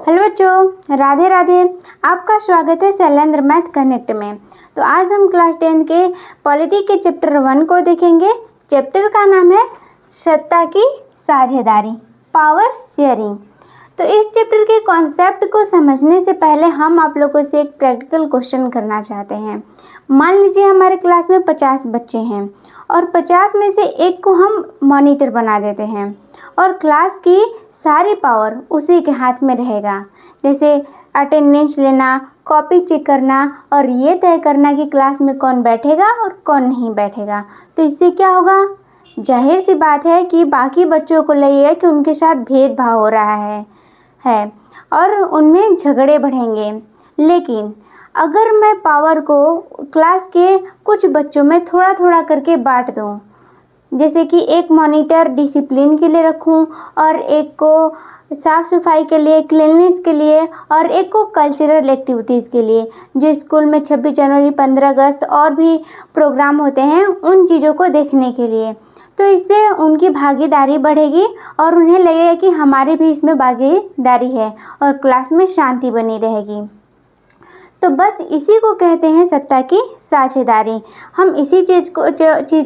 Hello बच्चों, राधे राधे। आपका स्वागत है शैलेंद्र मैथ कनेक्ट में। तो आज हम क्लास 10 के पॉलिटी के चैप्टर 1 को देखेंगे। चैप्टर का नाम है सत्ता की साझेदारी, पावर शेयरिंग। तो इस चैप्टर के कॉन्सेप्ट को समझने से पहले हम आप लोगों से एक प्रैक्टिकल क्वेश्चन करना चाहते हैं। मान लीजिए हमारे क्लास में 50 बच्चे हैं और 50 में से एक को हम मॉनिटर बना देते हैं और क्लास की सारी पावर उसी के हाथ में रहेगा, जैसे अटेंडेंस लेना, कॉपी चेक करना और ये तय करना कि क्लास में कौन बैठेगा और कौन नहीं बैठेगा। तो इससे क्या होगा? जाहिर सी बात है कि बाकी बच्चों को लगेगा कि उनके साथ भेदभाव हो रहा है और उनमें झगड़े बढ़ेंगे। लेकिन अगर मैं पावर को क्लास के कुछ बच्चों में थोड़ा थोड़ा करके बांट दूं, जैसे कि एक मॉनिटर डिसिप्लिन के लिए रखूं और एक को साफ़ सफाई के लिए, क्लीननेस के लिए और एक को कल्चरल एक्टिविटीज़ के लिए, जो स्कूल में 26 जनवरी, 15 अगस्त और भी प्रोग्राम होते हैं उन चीज़ों को देखने के लिए, तो इससे उनकी भागीदारी बढ़ेगी और उन्हें लगेगा कि हमारी भी इसमें भागीदारी है और क्लास में शांति बनी रहेगी। तो बस इसी को कहते हैं सत्ता की साझेदारी। हम इसी चीज़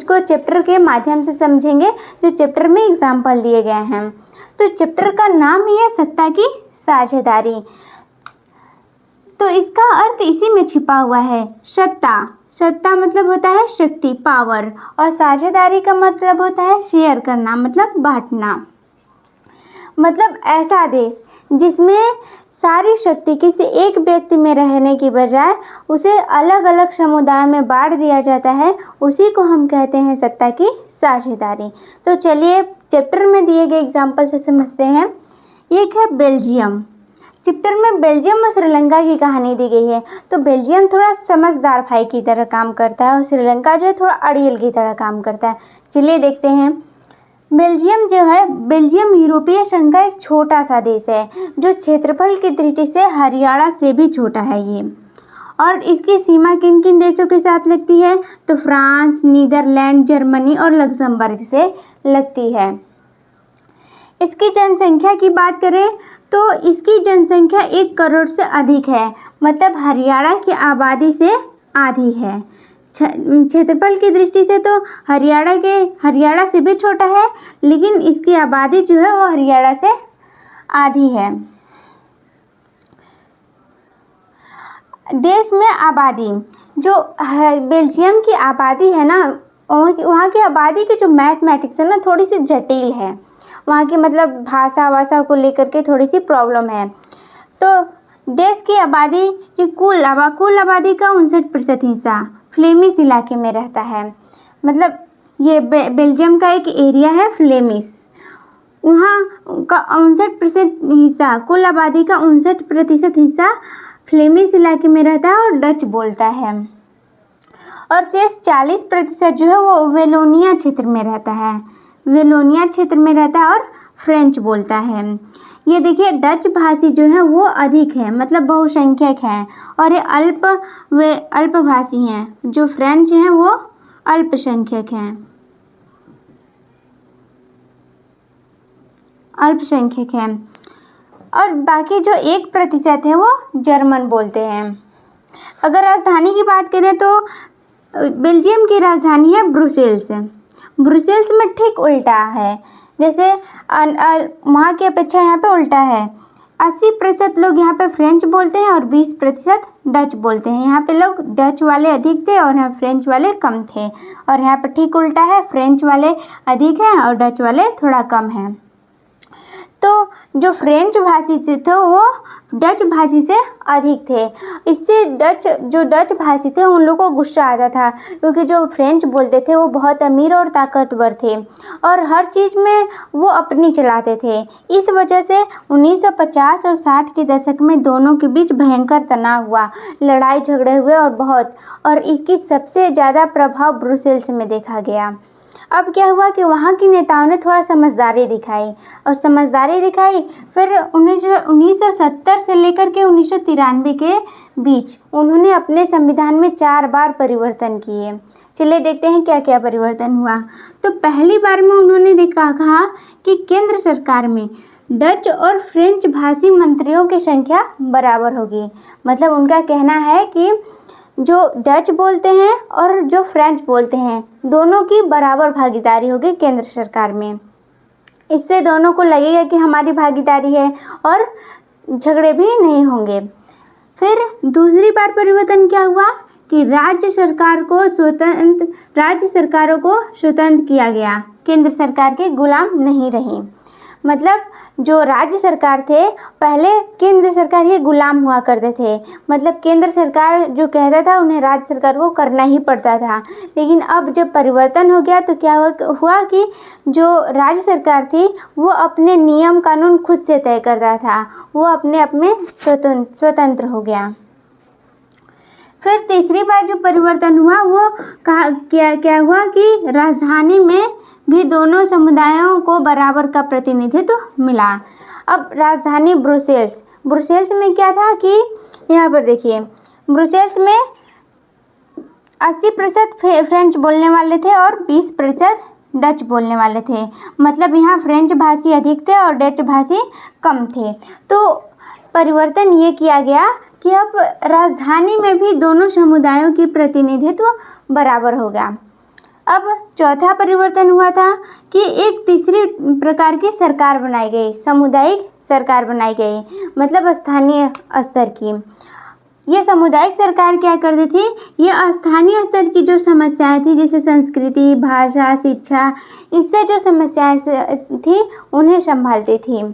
को चैप्टर के माध्यम से समझेंगे, जो चैप्टर में एग्जाम्पल दिए गए हैं। तो चैप्टर का नाम ही है सत्ता की साझेदारी। तो इसका अर्थ इसी में छिपा हुआ है। सत्ता मतलब होता है शक्ति, पावर, और साझेदारी का मतलब होता है शेयर करना, मतलब बांटना। मतलब ऐसा देश जिसमें सारी शक्ति किसी एक व्यक्ति में रहने की बजाय उसे अलग अलग समुदाय में बांट दिया जाता है, उसी को हम कहते हैं सत्ता की साझेदारी। तो चलिए चैप्टर में दिए गए एग्जाम्पल से समझते हैं। एक है बेल्जियम। चैप्टर में बेल्जियम और श्रीलंका की कहानी दी गई है। तो बेल्जियम थोड़ा समझदार भाई की तरह काम करता है और श्रीलंका जो है थोड़ा अड़ियल की तरह काम करता है। चलिए देखते हैं। बेल्जियम यूरोपीय संघ का एक छोटा सा देश है, जो क्षेत्रफल की दृष्टि से हरियाणा से भी छोटा है ये। और इसकी सीमा किन किन देशों के साथ लगती है? तो फ्रांस, नीदरलैंड, जर्मनी और लक्समबर्ग से लगती है। इसकी जनसंख्या की बात करें तो इसकी जनसंख्या 1 करोड़ से अधिक है, मतलब हरियाणा की आबादी से आधी है। क्षेत्रफल की दृष्टि से तो हरियाणा से भी छोटा है, लेकिन इसकी आबादी जो है वो हरियाणा से आधी है। देश में आबादी, जो बेल्जियम की आबादी है ना, वहाँ की आबादी की जो मैथमेटिक्स है ना, थोड़ी सी जटिल है। वहाँ की मतलब भाषा को लेकर के थोड़ी सी प्रॉब्लम है। तो देश की आबादी की कुल आबादी का 59% हिस्सा फ्लेमिश इलाके में रहता है। मतलब ये बेल्जियम का एक एरिया है फ्लेमिश, वहाँ का 59% हिस्सा, कुल आबादी का 59% हिस्सा फ्लेमिश इलाके में रहता है और डच बोलता है। और शेष 40% जो है वो वेलोनिया क्षेत्र में रहता है। और फ्रेंच बोलता है। ये देखिए डच भाषी जो है वो अधिक है, मतलब बहुसंख्यक हैं, और ये अल्पभाषी हैं। जो फ्रेंच हैं वो अल्पसंख्यक हैं। और बाकी जो 1% है वो जर्मन बोलते हैं। अगर राजधानी की बात करें तो बेल्जियम की राजधानी है ब्रुसेल्स। ब्रुसेल्स में ठीक उल्टा है, जैसे वहाँ की अपेक्षा यहाँ पे उल्टा है। 80% लोग यहाँ पे फ्रेंच बोलते हैं और 20% डच बोलते हैं। यहाँ पे लोग डच वाले अधिक थे और यहाँ फ्रेंच वाले कम थे, और यहाँ पे ठीक उल्टा है, फ्रेंच वाले अधिक हैं और डच वाले थोड़ा कम हैं। तो जो फ्रेंच भाषी थे वो डच भाषी से अधिक थे। इससे डच भाषी थे उन लोगों को गुस्सा आता था, क्योंकि जो फ्रेंच बोलते थे वो बहुत अमीर और ताकतवर थे और हर चीज़ में वो अपनी चलाते थे। इस वजह से 1950 और 60 के दशक में दोनों के बीच भयंकर तनाव हुआ, लड़ाई झगड़े हुए और इसकी सबसे ज़्यादा प्रभाव ब्रुसेल्स में देखा गया। अब क्या हुआ कि वहाँ के नेताओं ने थोड़ा समझदारी दिखाई। फिर 1970 से लेकर के 1993 के बीच उन्होंने अपने संविधान में 4 बार परिवर्तन किए। चलिए देखते हैं क्या क्या परिवर्तन हुआ। तो पहली बार में उन्होंने कहा कि केंद्र सरकार में डच और फ्रेंच भाषी मंत्रियों की संख्या बराबर होगी। मतलब उनका कहना है कि जो डच बोलते हैं और जो फ्रेंच बोलते हैं दोनों की बराबर भागीदारी होगी केंद्र सरकार में। इससे दोनों को लगेगा कि हमारी भागीदारी है और झगड़े भी नहीं होंगे। फिर दूसरी बार परिवर्तन क्या हुआ कि राज्य सरकारों को स्वतंत्र किया गया, केंद्र सरकार के गुलाम नहीं रही। मतलब जो राज्य सरकार थे पहले केंद्र सरकार के गुलाम हुआ करते थे। मतलब केंद्र सरकार जो कहता था उन्हें राज्य सरकार को करना ही पड़ता था। लेकिन अब जब परिवर्तन हो गया तो क्या हुआ कि जो राज्य सरकार थी वो अपने नियम कानून खुद से तय करता था, वो अपने आप में स्वतंत्र हो गया। फिर तीसरी बार जो परिवर्तन हुआ वो क्या हुआ कि राजधानी में भी दोनों समुदायों को बराबर का प्रतिनिधित्व मिला। अब राजधानी ब्रुसेल्स में क्या था कि यहाँ पर देखिए ब्रुसेल्स में 80% फ्रेंच बोलने वाले थे और 20% डच बोलने वाले थे। मतलब यहाँ फ्रेंच भाषी अधिक थे और डच भाषी कम थे। तो परिवर्तन ये किया गया कि अब राजधानी में भी दोनों समुदायों की प्रतिनिधित्व बराबर होगा। अब चौथा परिवर्तन हुआ था कि एक तीसरी प्रकार की सरकार बनाई गई, सामुदायिक सरकार बनाई गई, मतलब स्थानीय स्तर की। ये सामुदायिक सरकार क्या करती थी, ये स्थानीय स्तर की जो समस्याएं थी जैसे संस्कृति, भाषा, शिक्षा, इससे जो समस्याएं थी उन्हें संभालती थी।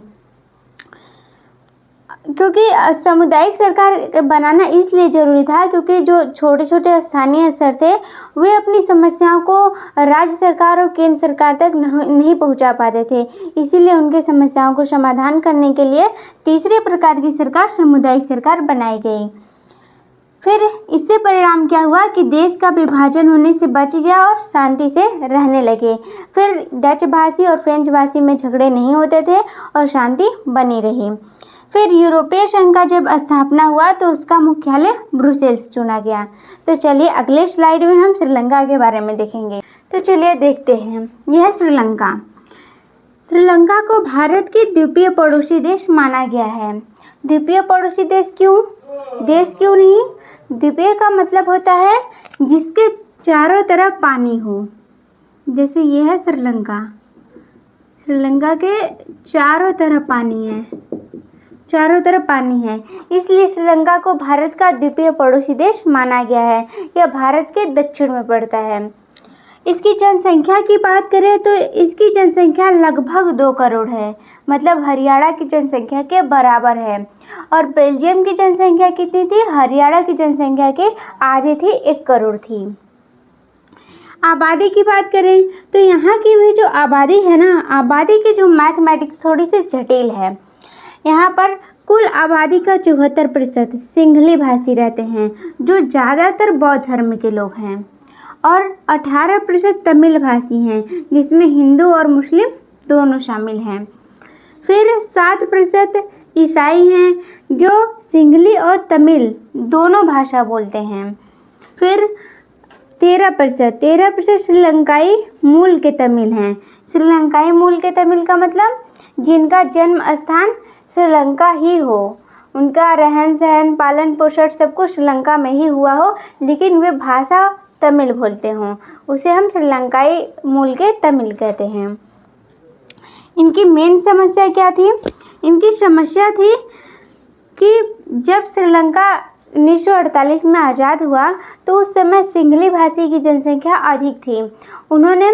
क्योंकि सामुदायिक सरकार बनाना इसलिए ज़रूरी था क्योंकि जो छोटे छोटे स्थानीय स्तर थे वे अपनी समस्याओं को राज्य सरकार और केंद्र सरकार तक नहीं पहुंचा पाते थे। इसीलिए उनके समस्याओं को समाधान करने के लिए तीसरे प्रकार की सरकार सामुदायिक सरकार बनाई गई। फिर इससे परिणाम क्या हुआ कि देश का विभाजन होने से बच गया और शांति से रहने लगे। फिर डच भाषी और फ्रेंच भाषी में झगड़े नहीं होते थे और शांति बनी रही। फिर यूरोपीय संघ का जब स्थापना हुआ तो उसका मुख्यालय ब्रुसेल्स चुना गया। तो चलिए अगले स्लाइड में हम श्रीलंका के बारे में देखेंगे। तो चलिए देखते हैं, यह है श्रीलंका। श्रीलंका को भारत के द्वीपीय पड़ोसी देश माना गया है। द्वीपीय पड़ोसी देश क्यों नहीं? द्वीपीय का मतलब होता है जिसके चारों तरफ पानी हो। जैसे यह है श्रीलंका के चारों तरफ पानी है, इसलिए श्रीलंका को भारत का द्वीपीय पड़ोसी देश माना गया है। यह भारत के दक्षिण में पड़ता है। इसकी जनसंख्या की बात करें तो इसकी जनसंख्या लगभग 2 करोड़ है, मतलब हरियाणा की जनसंख्या के बराबर है। और बेल्जियम की जनसंख्या कितनी थी? हरियाणा की जनसंख्या के आधे थी, 1 करोड़ थी। आबादी की बात करें तो यहाँ की भी जो आबादी है ना, आबादी की जो मैथमेटिक्स थोड़ी सी जटिल है। यहाँ पर कुल आबादी का 74% सिंहली भाषी रहते हैं जो ज़्यादातर बौद्ध धर्म के लोग हैं, और 18% तमिल भाषी हैं जिसमें हिंदू और मुस्लिम दोनों शामिल हैं। फिर 7% ईसाई हैं जो सिंहली और तमिल दोनों भाषा बोलते हैं। फिर 13% श्रीलंकाई मूल के तमिल हैं। श्रीलंकाई मूल के तमिल का मतलब जिनका जन्म स्थान श्रीलंका ही हो, उनका रहन सहन पालन पोषण सब कुछ श्रीलंका में ही हुआ हो, लेकिन वे भाषा तमिल बोलते हों, उसे हम श्रीलंकाई मूल के तमिल कहते हैं। इनकी मेन समस्या क्या थी? इनकी समस्या थी कि जब श्रीलंका 1948 में आज़ाद हुआ तो उस समय सिंहली भाषी की जनसंख्या अधिक थी। उन्होंने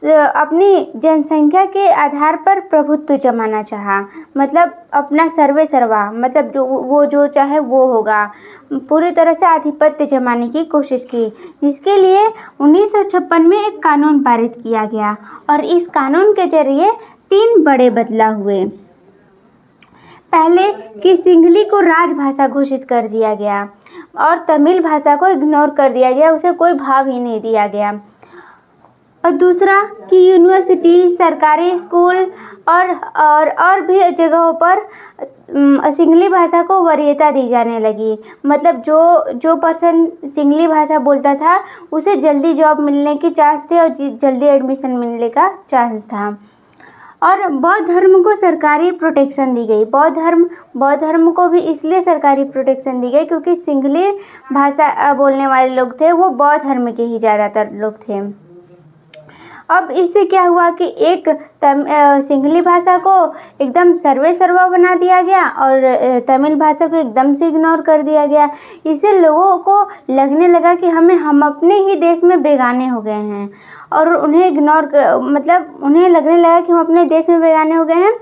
अपनी जनसंख्या के आधार पर प्रभुत्व जमाना चाहा, मतलब अपना सर्वे सर्वा, मतलब जो चाहे वो होगा, पूरी तरह से आधिपत्य जमाने की कोशिश की। जिसके लिए 1956 में एक कानून पारित किया गया और इस कानून के जरिए 3 बड़े बदलाव हुए। पहले कि सिंहली को राजभाषा घोषित कर दिया गया और तमिल भाषा को इग्नोर कर दिया गया, उसे कोई भाव ही नहीं दिया गया। और दूसरा कि यूनिवर्सिटी, सरकारी स्कूल और भी जगहों पर सिंहली भाषा को वरीयता दी जाने लगी। मतलब जो पर्सन सिंहली भाषा बोलता था उसे जल्दी जॉब मिलने की चांस थे और जल्दी एडमिशन मिलने का चांस था। और बौद्ध धर्म को सरकारी प्रोटेक्शन दी गई। बौद्ध धर्म को भी इसलिए सरकारी प्रोटेक्शन दी गई क्योंकि सिंहली भाषा बोलने वाले लोग थे वो बौद्ध धर्म के ही ज़्यादातर लोग थे। अब इससे क्या हुआ कि एक सिंहली भाषा को एकदम सर्वे सर्वा बना दिया गया और तमिल भाषा को एकदम से इग्नोर कर दिया गया। इससे लोगों को लगने लगा कि हम अपने ही देश में बेगाने हो गए हैं और उन्हें उन्हें लगने लगा कि हम अपने देश में बेगाने हो गए हैं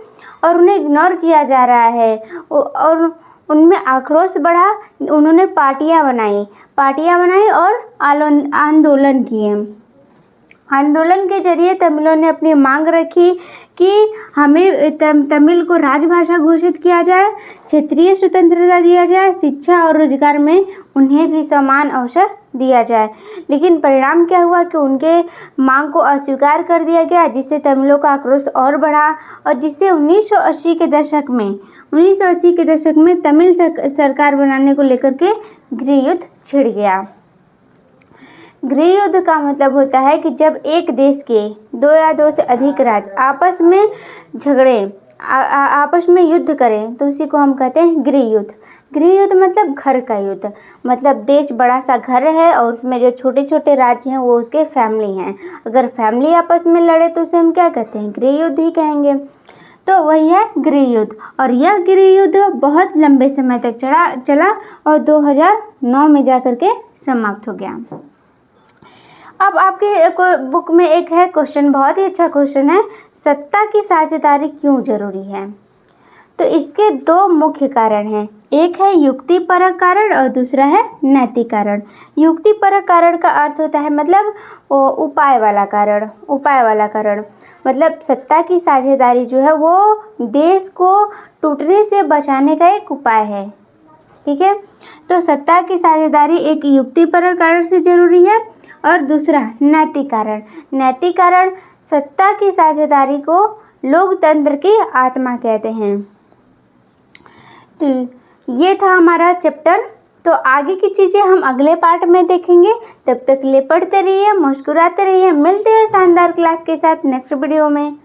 और उन्हें इग्नोर किया जा रहा है और उनमें आक्रोश बढ़ा। उन्होंने पार्टियां बनाई और आंदोलन किए। आंदोलन के जरिए तमिलों ने अपनी मांग रखी कि हमें तमिल को राजभाषा घोषित किया जाए, क्षेत्रीय स्वतंत्रता दिया जाए, शिक्षा और रोजगार में उन्हें भी समान अवसर दिया जाए। लेकिन परिणाम क्या हुआ कि उनके मांग को अस्वीकार कर दिया गया, जिससे तमिलों का आक्रोश और बढ़ा और जिससे 1980 के दशक में तमिल सरकार बनाने को लेकर के गृह युद्ध छिड़ गया। गृह युद्ध का मतलब होता है कि जब एक देश के 2 या 2 से अधिक राज्य आपस में झगड़े, आपस में युद्ध करें तो उसी को हम कहते हैं गृह युद्ध। गृह युद्ध मतलब घर का युद्ध, मतलब देश बड़ा सा घर है और उसमें जो छोटे छोटे राज्य हैं वो उसके फैमिली हैं। अगर फैमिली आपस में लड़े तो उसे हम क्या कहते हैं, गृह युद्ध ही कहेंगे। तो वही है गृह युद्ध और यह गृह युद्ध बहुत लंबे समय तक चला और 2009 में जाकर के समाप्त हो गया। अब आपके बुक में एक है क्वेश्चन, बहुत ही अच्छा क्वेश्चन है, सत्ता की साझेदारी क्यों जरूरी है? तो इसके 2 मुख्य कारण हैं, एक है युक्तिपरक कारण और दूसरा है नैतिक कारण। युक्तिपरक कारण का अर्थ होता है मतलब उपाय वाला कारण, मतलब सत्ता की साझेदारी जो है वो देश को टूटने से बचाने का एक उपाय है। ठीक है, तो सत्ता की साझेदारी एक युक्तिपरक कारण से जरूरी है और दूसरा नैतिक कारण सत्ता की साझेदारी को लोकतंत्र की आत्मा कहते हैं। तो ये था हमारा चैप्टर। तो आगे की चीज़ें हम अगले पार्ट में देखेंगे। तब तक ले पढ़ते रहिए, मुस्कुराते रहिए। मिलते हैं शानदार क्लास के साथ नेक्स्ट वीडियो में।